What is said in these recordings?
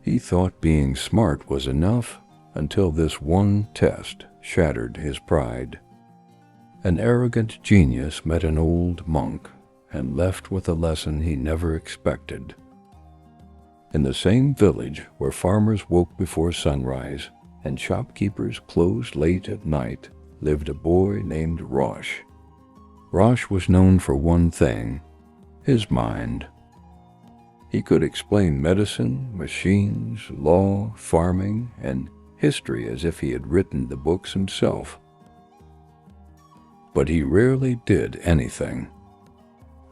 He thought being smart was enough until this one test shattered his pride. An arrogant genius met an old monk and left with a lesson he never expected. In the same village where farmers woke before sunrise and shopkeepers closed late at night lived a boy named Rosh. Rosh was known for one thing: his mind. He could explain medicine, machines, law, farming, and history as if he had written the books himself. But he rarely did anything.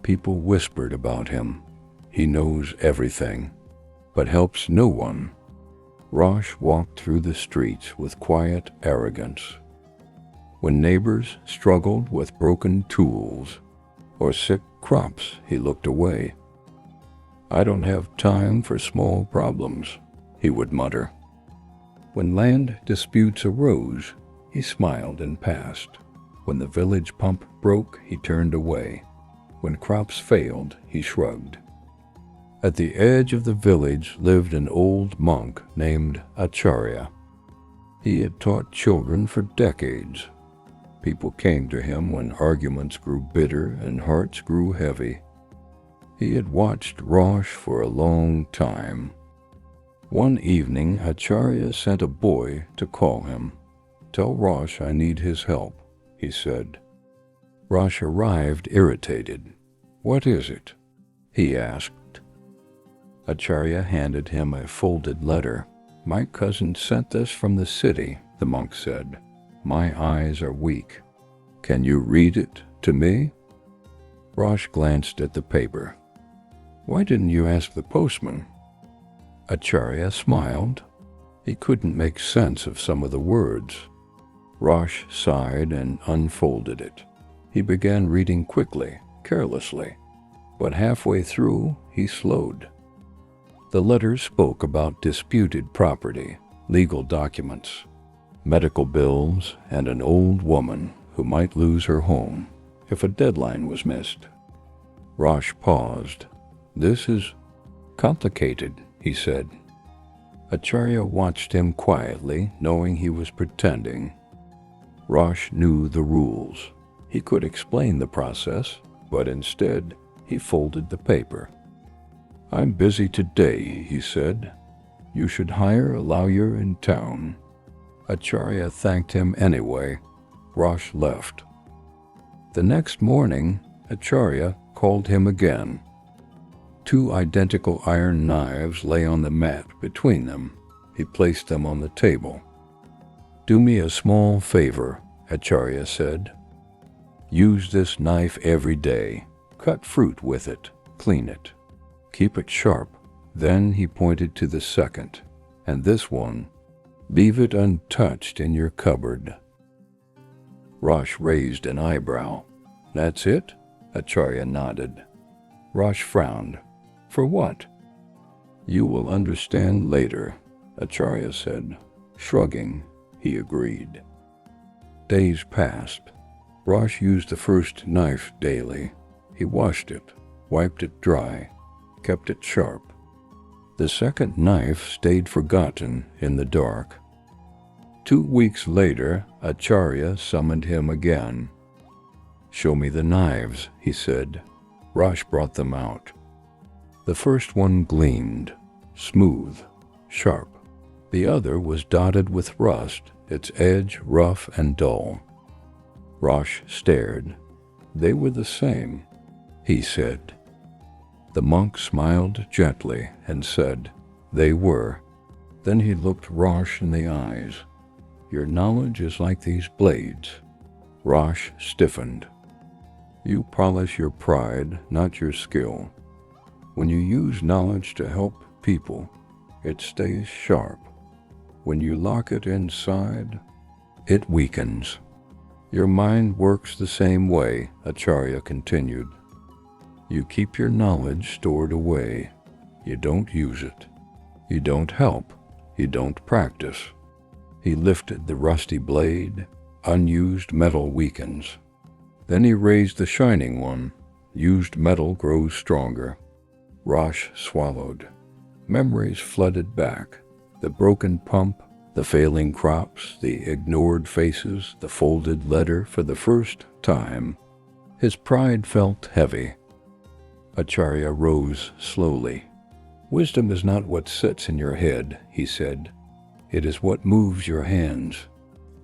People whispered about him. He knows everything, but helps no one. Rosh walked through the streets with quiet arrogance. When neighbors struggled with broken tools or sick crops, he looked away. "I don't have time for small problems," he would mutter. When land disputes arose, he smiled and passed. When the village pump broke, he turned away. When crops failed, he shrugged. At the edge of the village lived an old monk named Acharya. He had taught children for decades. People came to him when arguments grew bitter and hearts grew heavy. He had watched Rosh for a long time. One evening, Acharya sent a boy to call him. "Tell Rosh I need his help," he said. Rosh arrived irritated. "What is it?" he asked. Acharya handed him a folded letter. "My cousin sent this from the city," the monk said. "My eyes are weak. Can you read it to me?" Rosh glanced at the paper. "Why didn't you ask the postman?" Acharya smiled. He couldn't make sense of some of the words. Rosh sighed and unfolded it. He began reading quickly, carelessly, but halfway through he slowed. The letter spoke about disputed property, legal documents, medical bills, and an old woman who might lose her home if a deadline was missed. Rosh paused. "This is complicated," he said. Acharya watched him quietly, knowing he was pretending. Rosh knew the rules. He could explain the process, but instead he folded the paper. "I'm busy today," he said. "You should hire a lawyer in town." Acharya thanked him anyway. Rosh left. The next morning, Acharya called him again. 2 identical iron knives lay on the mat between them. He placed them on the table. "Do me a small favor," Acharya said. "Use this knife every day. Cut fruit with it. Clean it. Keep it sharp." Then he pointed to the second. "And this one, leave it untouched in your cupboard." Rosh raised an eyebrow. "That's it?" Acharya nodded. Rosh frowned. "For what?" "You will understand later," Acharya said. Shrugging, he agreed. Days passed. Rosh used the first knife daily. He washed it, wiped it dry, kept it sharp. The second knife stayed forgotten in the dark. 2 weeks later, Acharya summoned him again. "Show me the knives," he said. Rosh brought them out. The first one gleamed, smooth, sharp. The other was dotted with rust, its edge rough and dull. Rosh stared. "They were the same," he said. The monk smiled gently and said, "They were." Then he looked Rosh in the eyes. "Your knowledge is like these blades." Rosh stiffened. "You polish your pride, not your skill. When you use knowledge to help people, it stays sharp. When you lock it inside, it weakens." "Your mind works the same way," Acharya continued. "You keep your knowledge stored away. You don't use it. You don't help. You don't practice." He lifted the rusty blade. Unused metal weakens. Then he raised the shining one. Used metal grows stronger. Rosh swallowed. Memories flooded back. The broken pump, the failing crops, the ignored faces, the folded letter for the first time. His pride felt heavy. Acharya rose slowly. "Wisdom is not what sits in your head," he said. "It is what moves your hands.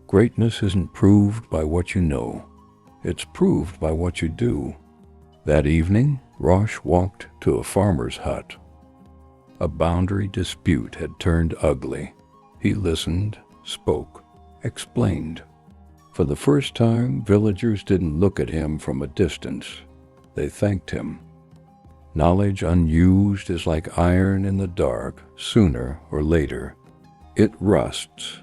Greatness isn't proved by what you know. It's proved by what you do." That evening, Rosh walked to a farmer's hut. A boundary dispute had turned ugly. He listened, spoke, explained. For the first time, villagers didn't look at him from a distance. They thanked him. Knowledge unused is like iron in the dark. Sooner or later, it rusts.